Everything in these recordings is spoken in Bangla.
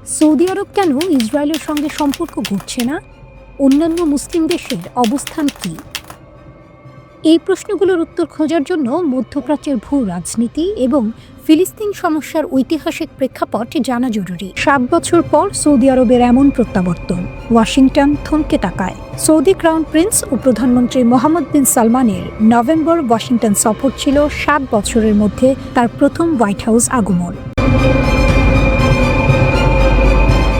সৌদি আরব কেন ইসরায়েলের সঙ্গে সম্পর্ক গড়ছে না? অন্যান্য মুসলিম দেশের অবস্থান কী? এই প্রশ্নগুলোর উত্তর খোঁজার জন্য মধ্যপ্রাচ্যের ভূ রাজনীতি এবং ফিলিস্তিন সমস্যার ঐতিহাসিক প্রেক্ষাপট জানা জরুরি। 7 বছর পর সৌদি আরবের এমন প্রত্যাবর্তন, ওয়াশিংটন থমকে তাকায়। সৌদি ক্রাউন প্রিন্স ও প্রধানমন্ত্রী মোহাম্মদ বিন সালমানের নভেম্বর ওয়াশিংটন সফর ছিল 7 বছরের মধ্যে তার প্রথম হোয়াইট হাউস আগমন।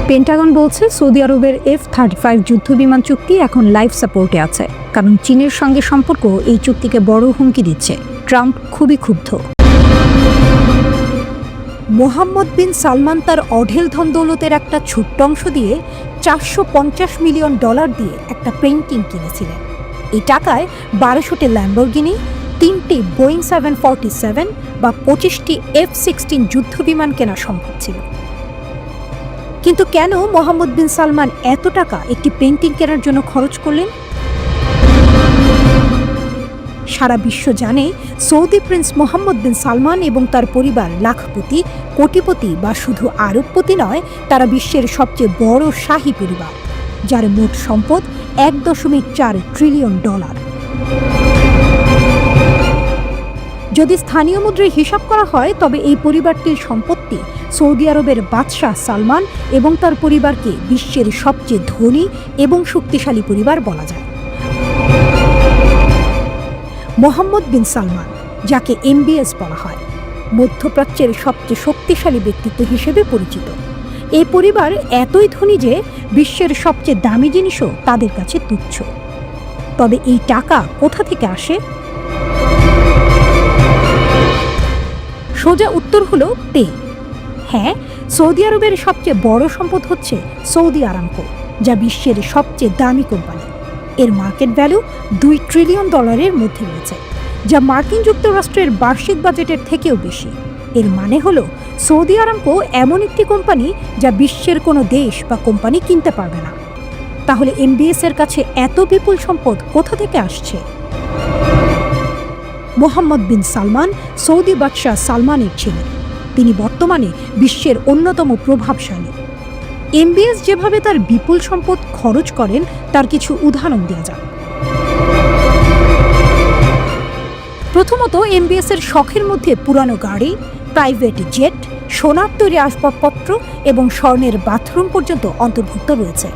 পেন্টাগন বলছে সৌদি আরবের F-35 যুদ্ধবিমান চুক্তি এখন লাইফ সাপোর্টে আছে, কারণ চীনের সঙ্গে সম্পর্ক এই চুক্তিকে বড় হুমকি দিচ্ছে। ট্রাম্প খুবই ক্ষুব্ধ। মোহাম্মদ বিন সালমান তার অঢেল ধন দৌলতের একটা ছোট্ট অংশ দিয়ে $450 মিলিয়ন দিয়ে একটা পেইন্টিং কিনেছিলেন। এই টাকায় 1200টি ল্যাম্বরগিনি, 3টি বোয়িং 747 বা 25টি F-16 যুদ্ধবিমান কেনা সম্ভব ছিল। কিন্তু কেন মোহাম্মদ বিন সালমান এত টাকা একটি পেইন্টিং কেনার জন্য খরচ করলেন? সারা বিশ্ব জানে সৌদি প্রিন্স মোহাম্মদ বিন সালমান এবং তার পরিবার লাখপতি, কোটিপতি বা শুধু আরবপতি নয়, তারা বিশ্বের সবচেয়ে বড় শাহী পরিবার, যার মোট সম্পদ $1.4 ট্রিলিয়ন। যদি স্থানীয় মুদ্রায় হিসাব করা হয় তবে এই পরিবারটির সম্পত্তি সৌদি আরবের বাদশাহ সালমান এবং তার পরিবারকে বিশ্বের সবচেয়ে ধনী এবং শক্তিশালী পরিবার বলা যায়। মোহাম্মদ বিন সালমান, যাকে MBS বলা হয়, মধ্যপ্রাচ্যের সবচেয়ে শক্তিশালী ব্যক্তিত্ব হিসেবে পরিচিত। এই পরিবার এতই ধনী যে বিশ্বের সবচেয়ে দামি জিনিসও তাদের কাছে তুচ্ছ। তবে এই টাকা কোথা থেকে আসে? সোজা উত্তর হলো তেল। হ্যাঁ, সৌদি আরবের সবচেয়ে বড় সম্পদ হচ্ছে সৌদি আরামকো, যা বিশ্বের সবচেয়ে দামি কোম্পানি। এর মার্কেট ভ্যালু $2 ট্রিলিয়ন মধ্যে রয়েছে, যা মার্কিন যুক্তরাষ্ট্রের বার্ষিক বাজেটের থেকেও বেশি। এর মানে হলো সৌদি আরামকো এমন একটি কোম্পানি যা বিশ্বের কোনো দেশ বা কোম্পানি কিনতে পারবে না। তাহলে MBS এর কাছে এত বিপুল সম্পদ কোথা থেকে আসছে? মোহাম্মদ বিন সালমান সৌদি বাদশাহ সালমানের ছেলে। তিনি বর্তমানে বিশ্বের অন্যতম প্রভাবশালী। MBS যেভাবে তার বিপুল সম্পদ খরচ করেন তার কিছু উদাহরণ দেওয়া যাক। প্রথমত, MBS এর শখের মধ্যে পুরানো গাড়ি, প্রাইভেট জেট, সোনার তৈরি আসবাবপত্র এবং স্বর্ণের বাথরুম পর্যন্ত অন্তর্ভুক্ত রয়েছে।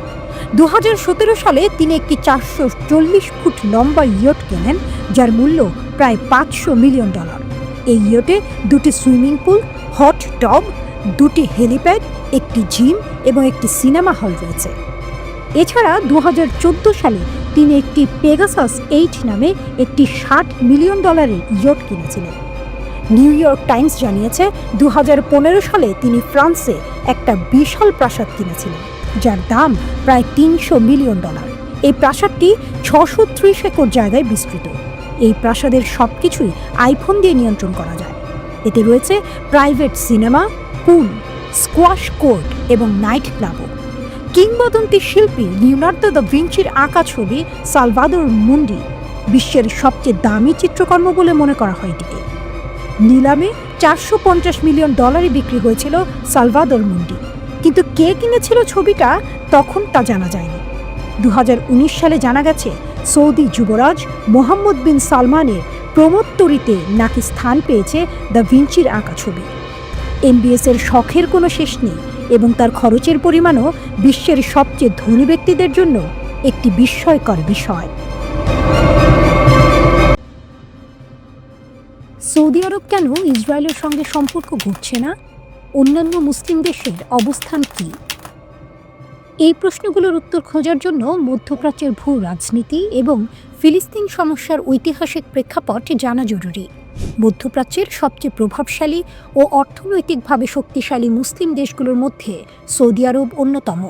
2017 সালে তিনি একটি 440 ফুট লম্বা ইয়ট কেনেন, যার মূল্য প্রায় $500 মিলিয়ন। এই ইয়টে 2টি সুইমিং পুল, হট টব, 2টি হেলিপ্যাড, একটি জিম এবং একটি সিনেমা হল রয়েছে। এছাড়া 2014 সালে তিনি একটি পেগাসাস 8 নামে একটি $60 মিলিয়ন ইয়ট কিনেছিলেন। নিউ ইয়র্ক টাইমস জানিয়েছে 2015 সালে তিনি ফ্রান্সে একটা বিশাল প্রাসাদ কিনেছিলেন, যার দাম প্রায় $300 মিলিয়ন। এই প্রাসাদটি 630 একর জায়গায় বিস্তৃত। এই প্রাসাদের সবকিছুই আইফোন দিয়ে নিয়ন্ত্রণ করা যায়। এতে রয়েছে প্রাইভেট সিনেমা, পুল, স্কোয়াশ কোর্ট এবং নাইট ক্লাবও। কিংবদন্তি শিল্পী লিওনার্দো দা ভিঞ্চির আঁকা ছবি সালভাদোর মুন্ডি বিশ্বের সবচেয়ে দামি চিত্রকর্ম বলে মনে করা হয় এটিকে। নিলামে $450 মিলিয়ন বিক্রি হয়েছিল সালভাদোর মুন্ডি, কিন্তু কে কিনেছিল ছবিটা তখন তা জানা যায়নি। 2019 সালে জানা গেছে সৌদি যুবরাজ মোহাম্মদ বিন সালমানের প্রমোত্তরিতে নাকি স্থান পেয়েছে দ্য ভিঞ্চির আঁকা ছবি। MBS এর শখের কোনো শেষ নেই এবং তার খরচের পরিমাণও বিশ্বের সবচেয়ে ধনী ব্যক্তিদের জন্য একটি বিস্ময়কর বিষয়। সৌদি আরব কেন ইসরায়েলের সঙ্গে সম্পর্ক গড়ছে না? অন্যান্য মুসলিম দেশের অবস্থান কী? এই প্রশ্নগুলোর উত্তর খোঁজার জন্য মধ্যপ্রাচ্যের ভূ রাজনীতি এবং ফিলিস্তিন সমস্যার ঐতিহাসিক প্রেক্ষাপট জানা জরুরি। মধ্যপ্রাচ্যের সবচেয়ে প্রভাবশালী ও অর্থনৈতিকভাবে শক্তিশালী মুসলিম দেশগুলোর মধ্যে সৌদি আরব অন্যতম।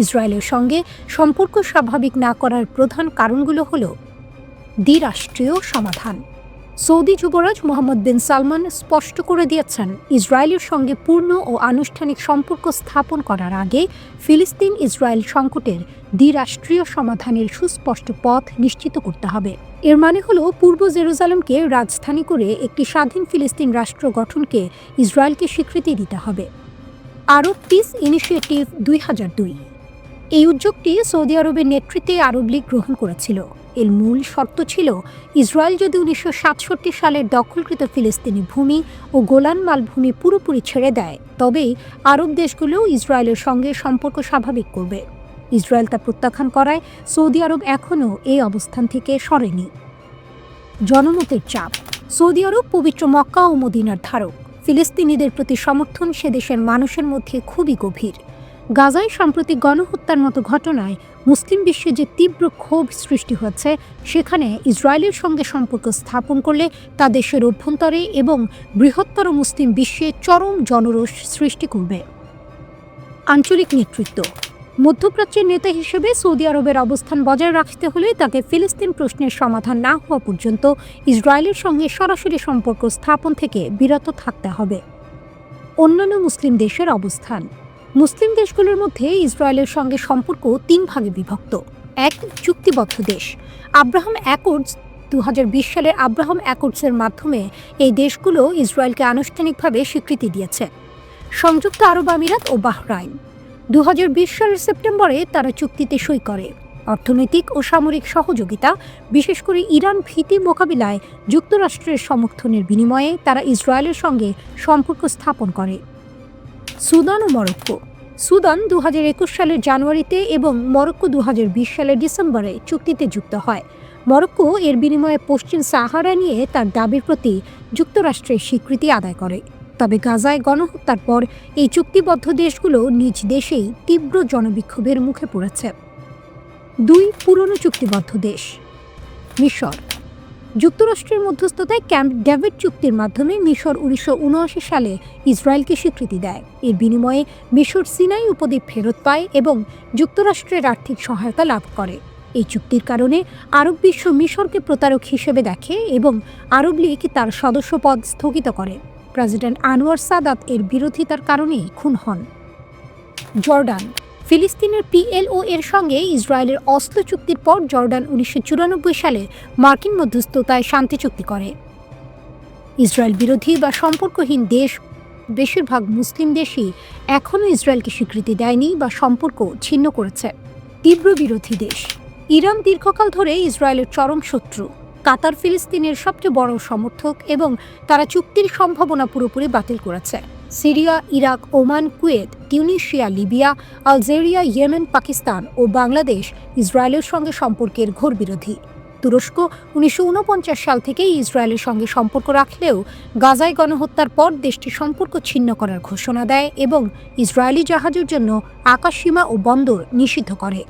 ইসরায়েলের সঙ্গে সম্পর্ক স্বাভাবিক না করার প্রধান কারণগুলো হল দ্বিরাষ্ট্রীয় সমাধান। সৌদি যুবরাজ মোহাম্মদ বিন সালমান স্পষ্ট করে দিয়েছেন, ইসরায়েলের সঙ্গে পূর্ণ ও আনুষ্ঠানিক সম্পর্ক স্থাপন করার আগে ফিলিস্তিন ইসরায়েল সংকটের দ্বিরাষ্ট্রীয় সমাধানের সুস্পষ্ট পথ নিশ্চিত করতে হবে। এর মানে হলো পূর্ব জেরুজালেমকে রাজধানী করে একটি স্বাধীন ফিলিস্তিন রাষ্ট্র গঠনকে ইসরায়েলকে স্বীকৃতি দিতে হবে। আরব পিস ইনিশিয়েটিভ 2002। এই উদ্যোগটি সৌদি আরবের নেতৃত্বে আরব লীগ গ্রহণ করেছিল। এর মূল শর্ত ছিল ইসরায়েল যদি 1967 সালের দখলকৃত ফিলিস্তিনি ভূমি ও গোলান মালভূমি পুরোপুরি ছেড়ে দেয়, তবেই আরব দেশগুলোও ইসরায়েলের সঙ্গে সম্পর্ক স্বাভাবিক করবে। ইসরায়েল তা প্রত্যাখ্যান করায় সৌদি আরব এখনও এই অবস্থান থেকে সরেনি। জনমতের চাপ। সৌদি আরব পবিত্র মক্কা ও মদিনার ধারক। ফিলিস্তিনিদের প্রতি সমর্থন সে দেশের মানুষের মধ্যে খুবই গভীর। গাজায় সাম্প্রতিক গণহত্যার মতো ঘটনায় মুসলিম বিশ্বে যে তীব্র ক্ষোভ সৃষ্টি হচ্ছে, সেখানে ইসরায়েলের সঙ্গে সম্পর্ক স্থাপন করলে তা দেশের অভ্যন্তরে এবং বৃহত্তর মুসলিম বিশ্বে চরম জনরোষ সৃষ্টি করবে। আঞ্চলিক নেতৃত্ব। মধ্যপ্রাচ্যের নেতা হিসেবে সৌদি আরবের অবস্থান বজায় রাখতে হলে তাকে ফিলিস্তিন প্রশ্নের সমাধান না হওয়া পর্যন্ত ইসরায়েলের সঙ্গে সরাসরি সম্পর্ক স্থাপন থেকে বিরত থাকতে হবে। অন্যান্য মুসলিম দেশের অবস্থান। মুসলিম দেশগুলোর মধ্যে ইসরায়েলের সঙ্গে সম্পর্ক 3 ভাগে বিভক্ত। 1. চুক্তিবদ্ধ দেশ। আব্রাহাম অ্যাকর্ডস 2020 সালের আব্রাহাম অ্যাকর্ডসের মাধ্যমে এই দেশগুলো ইসরায়েলকে আনুষ্ঠানিকভাবে স্বীকৃতি দিয়েছে। সংযুক্ত আরব আমিরাত ও বাহরাইন 2020 সালের সেপ্টেম্বরে তারা চুক্তিতে সই করে। অর্থনৈতিক ও সামরিক সহযোগিতা, বিশেষ করে ইরান ভীতি মোকাবিলায় যুক্তরাষ্ট্রের সমর্থনের বিনিময়ে তারা ইসরায়েলের সঙ্গে সম্পর্ক স্থাপন করে। সুদান ও মরক্কো। সুদান 2021 সালের জানুয়ারিতে এবং মরক্কো 2020 সালের ডিসেম্বরে চুক্তিতে যুক্ত হয়। মরক্কো এর বিনিময়ে পশ্চিম সাহারা নিয়ে তার দাবির প্রতি যুক্তরাষ্ট্রের স্বীকৃতি আদায় করে। তবে গাজায় গণহত্যার পর এই চুক্তিবদ্ধ দেশগুলো নিজ দেশেই তীব্র জনবিক্ষোভের মুখে পড়েছে। 2. পুরনো চুক্তিবদ্ধ দেশ। মিশর। যুক্তরাষ্ট্রের মধ্যস্থতায় ক্যাম্প ডেভিড চুক্তির মাধ্যমে মিশর 1979 সালে ইসরায়েলকে স্বীকৃতি দেয়। এর বিনিময়ে মিশর সিনাই উপদ্বীপ ফেরত পায় এবং যুক্তরাষ্ট্রের আর্থিক সহায়তা লাভ করে। এই চুক্তির কারণে আরব বিশ্ব মিশরকে প্রতারক হিসেবে দেখে এবং আরব লীগ তার সদস্যপদ স্থগিত করে। প্রেসিডেন্ট আনোয়ার সাদাত এর বিরোধিতার কারণেই খুন হন। জর্ডান। ফিলিস্তিনের পিএলও এর সঙ্গে ইসরায়েলের অস্ত্র চুক্তির পর জর্ডান 1994 সালে মার্কিন মধ্যস্থতায় শান্তি চুক্তি করে। ইসরায়েল বিরোধী বা সম্পর্কহীন দেশ বেশিরভাগ মুসলিম দেশই এখনও ইসরায়েলকে স্বীকৃতি দেয়নি বা সম্পর্ক ছিন্ন করেছে। তীব্র বিরোধী দেশ। ইরান দীর্ঘকাল ধরে ইসরায়েলের চরম শত্রু। কাতার ফিলিস্তিনের সবচেয়ে বড় সমর্থক এবং তারা চুক্তির সম্ভাবনা পুরোপুরি বাতিল করেছে। Syria, Iraq, Oman, Kuwait, Tunisia, Libya, Algeria, Yemen, Pakistan ও বাংলাদেশ ইসরায়েলের সঙ্গে সম্পর্কের ঘোর বিরোধী। তুরস্ক 1949 সাল থেকেই ইসরায়েলের সঙ্গে সম্পর্ক রাখলেও গাজায় গণহত্যার পর দেশটি সম্পর্ক ছিন্ন করার ঘোষণা দেয় এবং ইসরায়েলি জাহাজের জন্য আকাশসীমা ও বন্দর নিষিদ্ধ করে।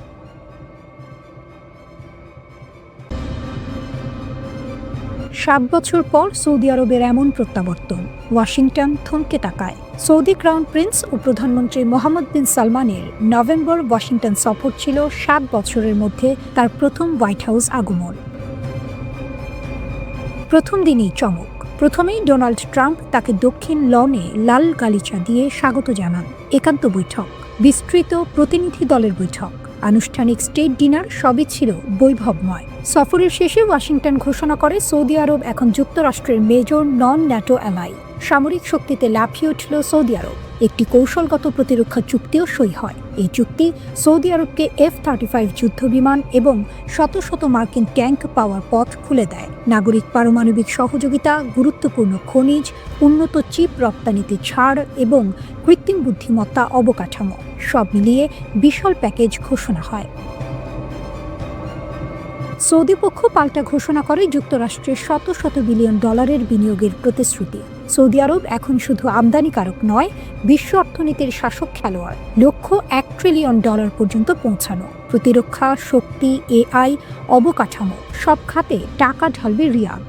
7 বছর পর সৌদি আরবের এমন প্রত্যাবর্তন, ওয়াশিংটন থমকে তাকায়। সৌদি ক্রাউন প্রিন্স ও প্রধানমন্ত্রী মোহাম্মদ বিন সালমানের নভেম্বর ওয়াশিংটন সফর ছিল 7 বছরের মধ্যে তার প্রথম হোয়াইট হাউস আগমন। প্রথম দিনেই চমক। প্রথমেই ডোনাল্ড ট্রাম্প তাকে দক্ষিণ লনে লাল গালিচা দিয়ে স্বাগত জানান। একান্ত বৈঠক, বিস্তৃত প্রতিনিধি দলের বৈঠক, আনুষ্ঠানিক স্টেট ডিনার সবই ছিল বৈভবময়। সফরের শেষে ওয়াশিংটন ঘোষণা করে সৌদি আরব এখন যুক্তরাষ্ট্রের মেজর নন ন্যাটো অ্যালাই। সামরিক শক্তিতে লাফিয়ে উঠল সৌদি আরব। একটি কৌশলগত প্রতিরক্ষা চুক্তিও সই হয়। এই চুক্তি সৌদি আরবকে F-35 যুদ্ধবিমান এবং শত শত মার্কিন ট্যাঙ্ক পাওয়ার পথ খুলে দেয়। নাগরিক পারমাণবিক সহযোগিতা, গুরুত্বপূর্ণ খনিজ, উন্নত চিপ রপ্তানিতে ছাড় এবং কৃত্রিম বুদ্ধিমত্তা অবকাঠামো, সব মিলিয়ে বিশাল প্যাকেজ ঘোষণা হয়। সৌদি পক্ষ পাল্টা ঘোষণা করে যুক্তরাষ্ট্রের শত শত বিলিয়ন ডলারের বিনিয়োগের প্রতিশ্রুতি। সৌদি আরব এখন শুধু আমদানিকারক নয়, বিশ্ব অর্থনীতির শাসক খেলোয়াড়। লক্ষ্য $1 ট্রিলিয়ন পর্যন্ত পৌঁছানো। প্রতিরক্ষা, শক্তি, AI, অবকাঠামো সব খাতে টাকা ঢালবে রিয়াদ।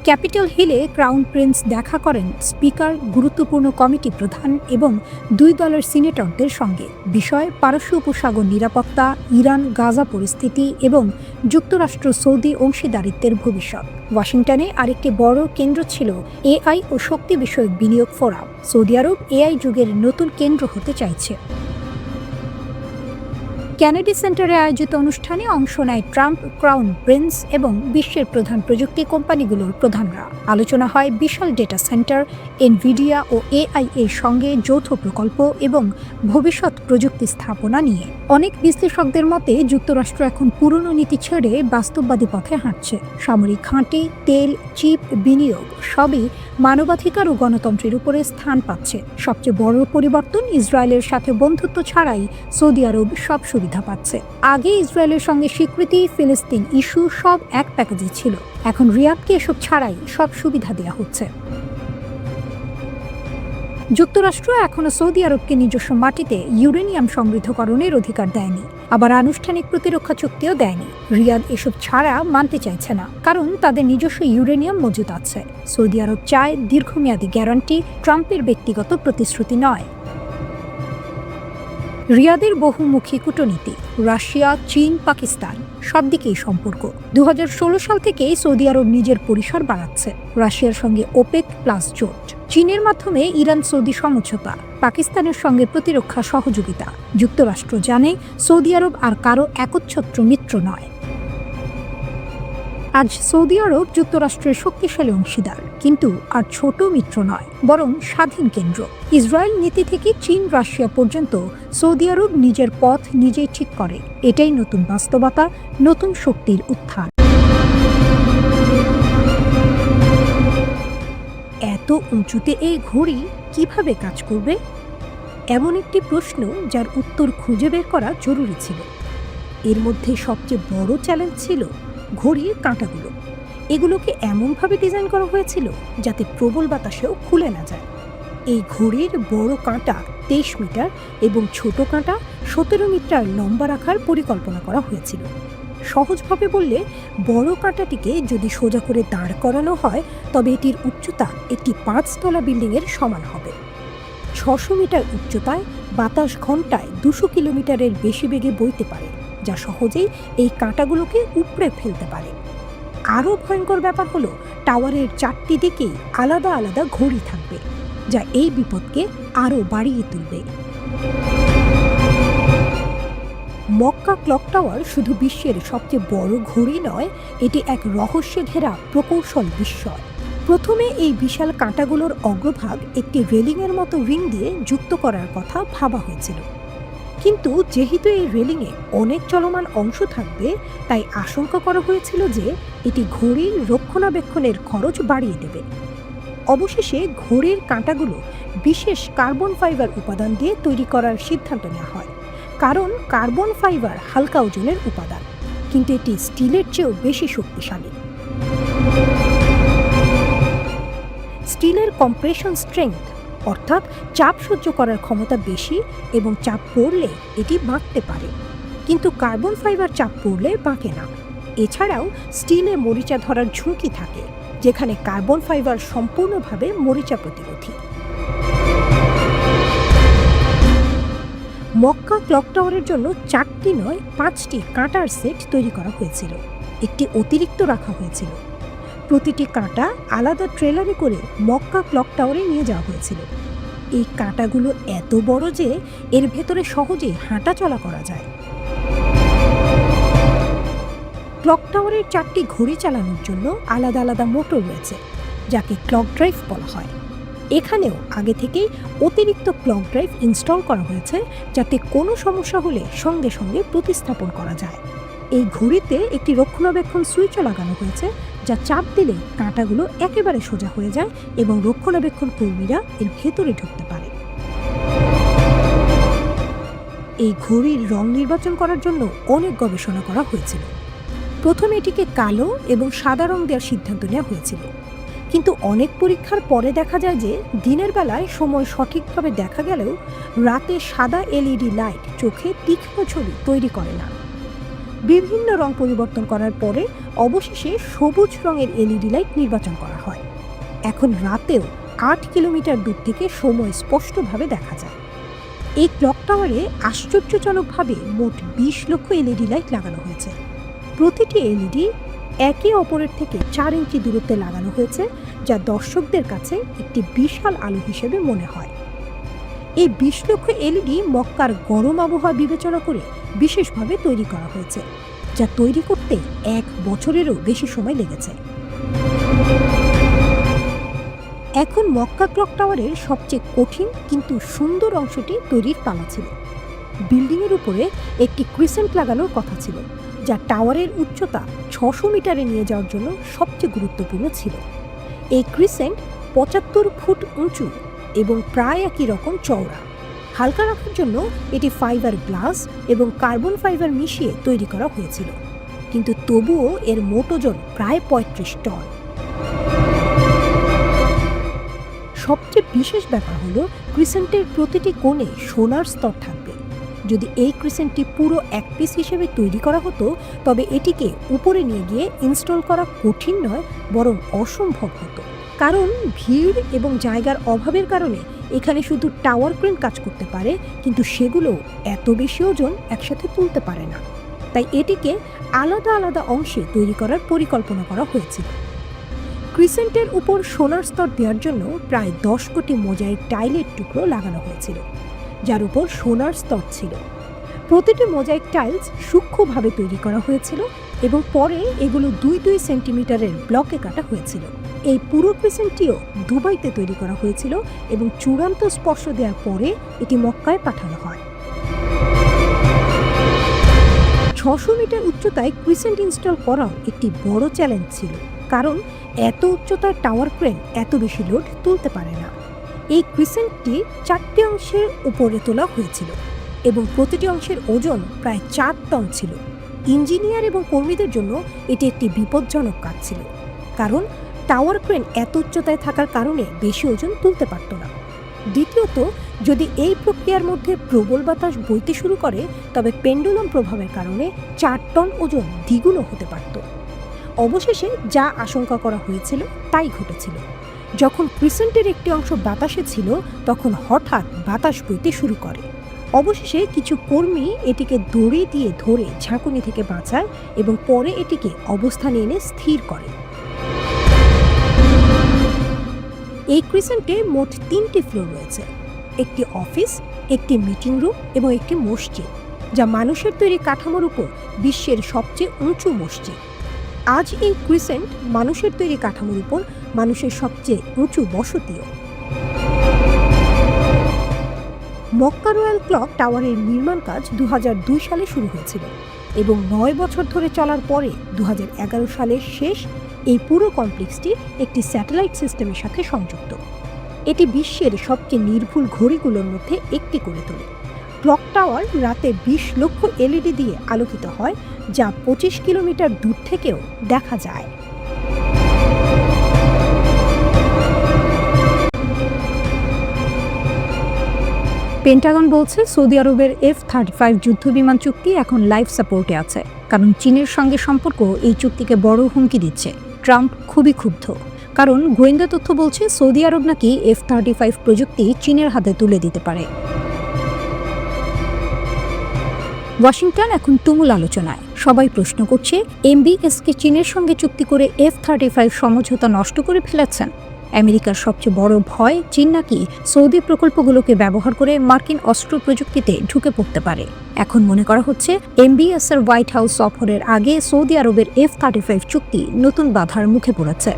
ক্যাপিটাল হিলে ক্রাউন প্রিন্স দেখা করেন স্পিকার, গুরুত্বপূর্ণ কমিটি প্রধান এবং 2 দলের সিনেটরদের সঙ্গে। বিষয় পারস্য উপসাগর নিরাপত্তা, ইরান গাজা পরিস্থিতি এবং যুক্তরাষ্ট্র সৌদি অংশীদারিত্বের ভবিষ্যৎ। ওয়াশিংটনে আরেকটি বড় কেন্দ্র ছিল AI ও শক্তি বিষয়ক বিনিয়োগ ফোরাম। সৌদি আরব AI যুগের নতুন কেন্দ্র হতে চাইছে। কেনেডি সেন্টারে আয়োজিত অনুষ্ঠানে অংশ নেয় ট্রাম্প, ক্রাউন প্রিন্স এবং বিশ্বের প্রধান প্রযুক্তি কোম্পানিগুলোর প্রধানরা। আলোচনা হয় বিশাল ডেটা সেন্টার, এনভিডিয়া ও এআই এর সঙ্গে যৌথ প্রকল্প এবং ভবিষ্যৎ প্রযুক্তি স্থাপনা নিয়ে। অনেক বিশ্লেষকদের মতে যুক্তরাষ্ট্র এখন পুরনো নীতি ছেড়ে বাস্তববাদী পথে হাঁটছে। সামরিক ঘাঁটি, তেল, চিপ বিনিয়োগ সবই মানবাধিকার ও গণতন্ত্রের উপরে স্থান পাচ্ছে। সবচেয়ে বড় পরিবর্তন, ইসরায়েলের সাথে বন্ধুত্ব ছাড়াই সৌদি আরব সব সুবিধা পাচ্ছে। আগে ইসরায়েলের সঙ্গে স্বীকৃতি, ফিলিস্তিন ইস্যু সব এক প্যাকেজে ছিল। এখন রিয়াদকে এসব ছাড়াই সব সুবিধা দেওয়া হচ্ছে। যুক্তরাষ্ট্র এখনো সৌদি আরবকে নিজস্ব মাটিতে ইউরেনিয়াম সমৃদ্ধকরণের অধিকার দেয়নি, আবার আনুষ্ঠানিক প্রতিরক্ষা চুক্তিও দেয়নি। রিয়াদ এসব ছাড়া মানতে চাইছে না, কারণ তাদের নিজস্ব ইউরেনিয়াম মজুদ আছে। সৌদি আরব চায় দীর্ঘমেয়াদী গ্যারান্টি, ট্রাম্পের ব্যক্তিগত প্রতিশ্রুতি নয়। রিয়াদের বহুমুখী কূটনীতি, রাশিয়া, চীন, পাকিস্তান সব দিকেই সম্পর্ক। 2016 সাল থেকেই সৌদি আরব নিজের পরিসর বাড়াচ্ছে। রাশিয়ার সঙ্গে ওপেক প্লাস জোট, চীনের মাধ্যমে ইরান সৌদি সমঝোতা, পাকিস্তানের সঙ্গে প্রতিরক্ষা সহযোগিতা। যুক্তরাষ্ট্র জানে সৌদি আরব আর কারো একচ্ছত্র মিত্র নয়। আজ সৌদি আরব যুক্তরাষ্ট্রের শক্তিশালী অংশীদার, কিন্তু আর ছোট মিত্র নয়, বরং স্বাধীন কেন্দ্র। ইসরায়েল নীতি থেকে চীন, রাশিয়া পর্যন্ত সৌদি আরব নিজের পথ নিজেই ঠিক করে। এটাই নতুন বাস্তবতা, নতুন শক্তির উত্থান। এত উঁচুতে এই ঘড়ি কিভাবে কাজ করবে? এমন একটি প্রশ্ন যার উত্তর খুঁজে বের করা জরুরি ছিল। এর মধ্যে সবচেয়ে বড় চ্যালেঞ্জ ছিল ঘড়ির কাঁটাগুলো। এগুলোকে এমনভাবে ডিজাইন করা হয়েছিল যাতে প্রবল বাতাসেও খুলে না যায়। এই ঘড়ির বড় কাঁটা 23 মিটার এবং ছোট কাঁটা 17 মিটার লম্বা রাখার পরিকল্পনা করা হয়েছিল। সহজভাবে বললে, বড় কাঁটাটিকে যদি সোজা করে দাঁড় করানো হয় তবে এটির উচ্চতা একটি 5 তলা বিল্ডিংয়ের সমান হবে। 600 মিটার উচ্চতায় বাতাস ঘন্টায় 200 কিলোমিটারের বেশি বেগে বইতে পারে, যা সহজেই এই কাঁটাগুলোকে উপড়ে ফেলতে পারে। আরও ভয়ঙ্কর ব্যাপার হলো, টাওয়ারের 4টি দিকেই আলাদা আলাদা ঘড়ি থাকবে, যা এই বিপদকে আরও বাড়িয়ে তুলবে। মক্কা ক্লক টাওয়ার শুধু বিশ্বের সবচেয়ে বড় ঘড়ি নয়, এটি এক রহস্যে ঘেরা প্রকৌশল বিস্ময়। প্রথমে এই বিশাল কাঁটাগুলোর অগ্রভাগ একটি রেলিংয়ের মতো রিং দিয়ে যুক্ত করার কথা ভাবা হয়েছিল, কিন্তু যেহেতু এই রেলিংয়ে অনেক চলমান অংশ থাকবে, তাই আশঙ্কা করা হয়েছিল যে এটি ঘড়ির রক্ষণাবেক্ষণের খরচ বাড়িয়ে দেবে। অবশেষে ঘড়ির কাঁটাগুলো বিশেষ কার্বন ফাইবার উপাদান দিয়ে তৈরি করার সিদ্ধান্ত নেওয়া হয়, কারণ কার্বন ফাইবার হালকা ওজনের উপাদান, কিন্তু এটি স্টিলের চেয়েও বেশি শক্তিশালী। স্টিলের কম্প্রেশন স্ট্রেংথ, অর্থাৎ চাপ সহ্য করার ক্ষমতা বেশি এবং চাপ পড়লে এটি বাঁকতে পারে, কিন্তু কার্বন ফাইবার চাপ পড়লে বাঁকে না। এছাড়াও স্টিলে মরিচা ধরার ঝুঁকি থাকে, যেখানে কার্বন ফাইবার সম্পূর্ণভাবে মরিচা প্রতিরোধী। মক্কা ক্লক টাওয়ারের জন্য 4টি নয় 5টি কাঁটার সেট তৈরি করা হয়েছিল। একটি অতিরিক্ত রাখা হয়েছিল। প্রতিটি কাঁটা আলাদা ট্রেলারে করে মক্কা ক্লক টাওয়ারে নিয়ে যাওয়া হয়েছিল। এই কাঁটাগুলো এত বড় যে এর ভেতরে সহজেই হাঁটা চলা করা যায়। ক্লক টাওয়ারের 4টি ঘড়ি চালানোর জন্য আলাদা আলাদা মোটর রয়েছে, যাকে ক্লক ড্রাইভ বলা হয়। এখানেও আগে থেকেই অতিরিক্ত ক্লক ড্রাইভ ইনস্টল করা হয়েছে, যাতে কোনো সমস্যা হলে সঙ্গে সঙ্গে প্রতিস্থাপন করা যায়। এই ঘড়িতে একটি রক্ষণাবেক্ষণ সুইচও লাগানো হয়েছে, যা চাপ দিলে কাঁটাগুলো একেবারে সোজা হয়ে যায় এবং রক্ষণাবেক্ষণ কর্মীরা এর ভেতরে ঢুকতে পারে। এই ঘড়ির রং নির্বাচন করার জন্য অনেক গবেষণা করা হয়েছিল। প্রথমে এটিকে কালো এবং সাদা রং দেওয়ার সিদ্ধান্ত নেওয়া হয়েছিল, কিন্তু অনেক পরীক্ষার পরে দেখা যায় যে দিনের বেলায় সময় সঠিকভাবে দেখা গেলেও রাতে সাদা এলইডি লাইট চোখে তীক্ষ্ণ ছবি তৈরি করে না। বিভিন্ন রং পরিবর্তন করার পরে অবশেষে সবুজ রঙের এলইডি লাইট নির্বাচন করা হয়। এখন রাতেও 8 কিলোমিটার দূর থেকে সময় স্পষ্টভাবে দেখা যায়। এই ক্লক টাওয়ারে আশ্চর্যজনকভাবে মোট 20 লক্ষ এলইডি লাইট লাগানো হয়েছে। প্রতিটি এলইডি একে অপরের থেকে 4 ইঞ্চি দূরত্বে লাগানো হয়েছে, যা দর্শকদের কাছে একটি বিশাল আলো হিসেবে মনে হয়। এই 20 লক্ষ এলইডি মক্কার গরম আবহাওয়া বিবেচনা করে বিশেষভাবে তৈরি করা হয়েছে, যা তৈরি করতে 1 বছরেরও বেশি সময় লেগেছে। এখন মক্কা ক্লক টাওয়ারের সবচেয়ে কঠিন কিন্তু সুন্দর অংশটি তৈরির পালা ছিল। বিল্ডিংয়ের উপরে একটি ক্রিসেন্ট লাগানোর কথা ছিল, যা টাওয়ারের উচ্চতা 600 মিটারে নিয়ে যাওয়ার জন্য সবচেয়ে গুরুত্বপূর্ণ ছিল। এই ক্রিসেন্ট 75 ফুট উঁচু এবং প্রায় একই রকম চওড়া। হালকা রাখার জন্য এটি ফাইবার গ্লাস এবং কার্বন ফাইবার মিশিয়ে তৈরি করা হয়েছিল, কিন্তু তবুও এর মোট ওজন প্রায় 35 টন। সবচেয়ে বিশেষ ব্যাপার হলো ক্রিসেন্টের প্রতিটি কোণে সোনার স্তর থাকবে। যদি এই ক্রিসেন্টটি পুরো এক পিস হিসেবে তৈরি করা হতো, তবে এটিকে উপরে নিয়ে গিয়ে ইনস্টল করা কঠিন নয়, বরং অসম্ভব হতো। কারণ ভিড় এবং জায়গার অভাবের কারণে এখানে শুধু টাওয়ার ক্রেন কাজ করতে পারে, কিন্তু সেগুলো এত বেশি ওজন একসাথে তুলতে পারে না। তাই এটিকে আলাদা আলাদা অংশে তৈরি করার পরিকল্পনা করা হয়েছিল। ক্রিসেন্টের উপর সোনার স্তর দেওয়ার জন্য প্রায় 10 কোটি মোজাইক টাইলের টুকরো লাগানো হয়েছিল, যার উপর সোনার স্তর ছিল। প্রতিটি মোজাইক টাইলস সূক্ষ্মভাবে তৈরি করা হয়েছিল এবং পরে এগুলো 2-2 সেন্টিমিটারের ব্লকে কাটা হয়েছিল। এই পুরো ক্রিসেন্টটিও দুবাইতে তৈরি করা হয়েছিল এবং চূড়ান্ত স্পর্শ দেওয়ার পরে এটি মক্কায় পাঠানো হয়। 600 মিটার উচ্চতায় ক্রিসেন্ট ইনস্টল করাও একটি বড় চ্যালেঞ্জ ছিল, কারণ এত উচ্চতার টাওয়ার ক্রেন এত বেশি লোড তুলতে পারে না। এই ক্রিসেন্টটি 4টি অংশের উপরে তোলা হয়েছিল এবং প্রতিটি অংশের ওজন প্রায় 4 টন ছিল। ইঞ্জিনিয়ার এবং কর্মীদের জন্য এটি একটি বিপজ্জনক কাজ ছিল, কারণ টাওয়ার ক্রেন এত উচ্চতায় থাকার কারণে বেশি ওজন তুলতে পারত না। দ্বিতীয়ত, যদি এই প্রক্রিয়ার মধ্যে প্রবল বাতাস বইতে শুরু করে, তবে পেন্ডুলাম প্রভাবের কারণে 4 টন ওজন দ্বিগুণ হতে পারত। অবশেষে যা আশঙ্কা করা হয়েছিল তাই ঘটেছিল। যখন ক্রিসেন্টের একটি অংশ বাতাসে ছিল, তখন হঠাৎ বাতাস বইতে শুরু করে। অবশেষে কিছু কর্মী এটিকে দড়ি দিয়ে ধরে ঝাঁকুনি থেকে বাঁচায় এবং পরে এটিকে অবস্থানে এনে স্থির করে। এই ক্রিসেন্টে মোট 3টি ফ্লোর রয়েছে: একটি অফিস, একটি মিটিং রুম এবং একটি মসজিদ, যা মানুষের তৈরি কাঠামোর উপর বিশ্বের সবচেয়ে উঁচু মসজিদ। আজ এই ক্রিসেন্ট মানুষের তৈরি কাঠামোর উপর মানুষের সবচেয়ে উঁচু বসতিও। মক্কা রয়্যাল ক্লক টাওয়ারের নির্মাণ কাজ 2002 সালে শুরু হয়েছিল এবং 9 বছর ধরে চলার পরে 2011 সালের শেষ এই পুরো কমপ্লেক্সটি একটি স্যাটেলাইট সিস্টেমের সাথে সংযুক্ত। এটি বিশ্বের সবচেয়ে নির্ভুল ঘড়িগুলোর মধ্যে একটি করে তোলে। ক্লক টাওয়ার রাতে 20 লক্ষ এলইডি দিয়ে আলোকিত হয়, যা 25 কিলোমিটার দূর থেকেও দেখা যায়। পেন্টাগন বলছে সৌদি আরবের F-35 যুদ্ধবিমান চুক্তি এখন লাইফ সাপোর্টে আছে, কারণ চীনের সঙ্গে সম্পর্ক এই চুক্তিকে বড় হুমকি দিচ্ছে। ট্রাম্প খুবই ক্ষুব্ধ, কারণ গোয়েন্দা তথ্য বলছে সৌদি আরব নাকি F-35 প্রযুক্তি চীনের হাতে তুলে দিতে পারে। ওয়াশিংটন এখন তুমুল আলোচনায়। সবাই প্রশ্ন করছে, এমবিএসকে চীনের সঙ্গে চুক্তি করে F-35 সমঝোতা নষ্ট করে ফেলেছেন। আমেরিকার সবচেয়ে বড় ভয় চীন নাকি সৌদি প্রকল্পগুলোকে ব্যবহার করে মার্কিন অস্ত্র প্রযুক্তিতে ঢুকে পড়তে পারে। এখন মনে করা হচ্ছে এমবিএস এর হোয়াইট হাউস সফরের আগে সৌদি আরবের F-35 চুক্তি নতুন বাধার মুখে পড়েছে।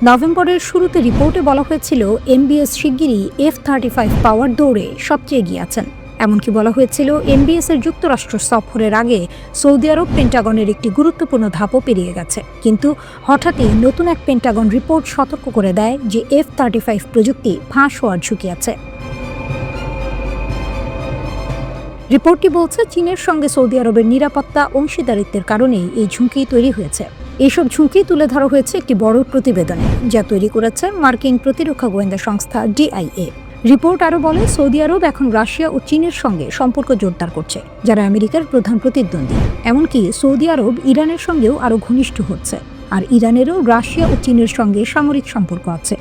নভেম্বরের শুরুতে রিপোর্টে বলা হয়েছিল এমবিএস শিগগিরই F-35 পাওয়ার দৌড়ে সবচেয়ে এগিয়ে আছেন। এমনকি বলা হয়েছিল এমবিএস এর যুক্তরাষ্ট্র সফরের আগে সৌদি আরব পেন্টাগনের একটি গুরুত্বপূর্ণ ধাপও পেরিয়ে গেছে। কিন্তু হঠাৎই নতুন এক পেন্টাগন রিপোর্ট সতর্ক করে দেয় যে F-35 প্রযুক্তি ফাঁস হওয়ার ঝুঁকি আছে। রিপোর্টটি বলছে চীনের সঙ্গে সৌদি আরবের নিরাপত্তা অংশীদারিত্বের কারণেই এই ঝুঁকি তৈরি হয়েছে। এইসব ঝুঁকি তুলে ধরা হয়েছে একটি বড় প্রতিবেদনে, যা তৈরি করেছে মার্কিন প্রতিরক্ষা গোয়েন্দা সংস্থা DIA। রিপোর্ট আরও বলে সৌদি আরব এখন রাশিয়া ও চীনের সঙ্গে সম্পর্ক জোরদার করছে, যারা আমেরিকার প্রধান প্রতিদ্বন্দ্বী। এমনকি সৌদি আরব ইরানের সঙ্গেও আরও ঘনিষ্ঠ হচ্ছে, আর ইরানেরও রাশিয়া ও চীনের সঙ্গে সামরিক সম্পর্ক আছে।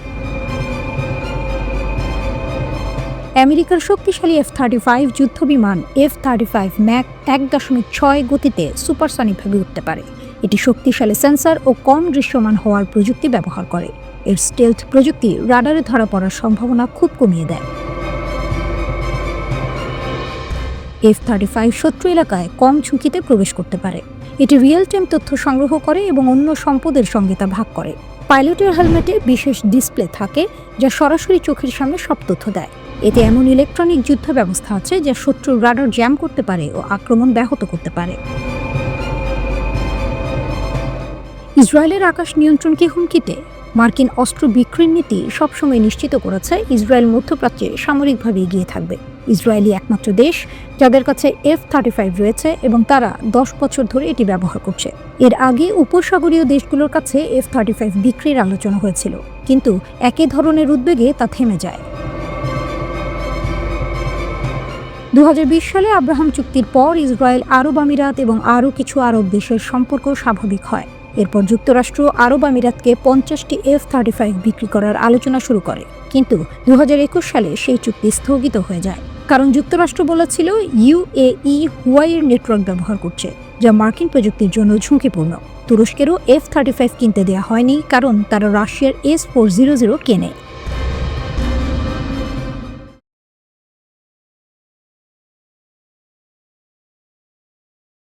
আমেরিকার শক্তিশালী F-35 যুদ্ধবিমান F-35 ম্যাক 1.6 গতিতে সুপারসনিকভাবে উঠতে পারে। এটি শক্তিশালী সেন্সর ও কম দৃশ্যমান হওয়ার প্রযুক্তি ব্যবহার করে। এর স্টেলথ প্রযুক্তি রাডারে ধরা পড়ার সম্ভাবনা খুব কমিয়ে দেয়। F-35 শত্রু এলাকায় কম ঝুঁকিতে প্রবেশ করতে পারে। এটি রিয়েল টাইম তথ্য সংগ্রহ করে এবং অন্য সম্পদের সঙ্গে তা ভাগ করে। পাইলটের হেলমেটে বিশেষ ডিসপ্লে থাকে যা সরাসরি চোখের সামনে সব তথ্য দেয়। এতে এমন ইলেকট্রনিক যুদ্ধ ব্যবস্থা আছে যা শত্রুর রাডার জ্যাম করতে পারে ও আক্রমণ ব্যাহত করতে পারে। ইসরায়েলের আকাশ নিয়ন্ত্রণকে হুমকিতে মার্কিন অস্ত্র বিক্রির নীতি সবসময় নিশ্চিত করেছে ইসরায়েল মধ্যপ্রাচ্যে সামরিকভাবে এগিয়ে থাকবে। ইসরায়েলই একমাত্র দেশ যাদের কাছে F-35 রয়েছে এবং তারা 10 বছর ধরে এটি ব্যবহার করছে। এর আগে উপসাগরীয় দেশগুলোর কাছে F-35 বিক্রির আলোচনা হয়েছিল, কিন্তু একই ধরনের উদ্বেগে তা থেমে যায়। 2020 সালে আব্রাহাম চুক্তির পর ইসরায়েল, আরব আমিরাত এবং আরও কিছু আরব দেশের সম্পর্ক স্বাভাবিক হয়। এরপর যুক্তরাষ্ট্র আরব আমিরাতকে 50টি F-35 বিক্রি করার আলোচনা শুরু করে, কিন্তু 2021 সালে সেই চুক্তি স্থগিত হয়ে যায়, কারণ যুক্তরাষ্ট্র বলেছিল UAE হুয়াইয়ের নেটওয়ার্ক ব্যবহার করছে, যা মার্কিন প্রযুক্তির জন্য ঝুঁকিপূর্ণ। তুরস্কেরও F-35 কিনতে দেওয়া হয়নি, কারণ তারা রাশিয়ার S-400 কেনে।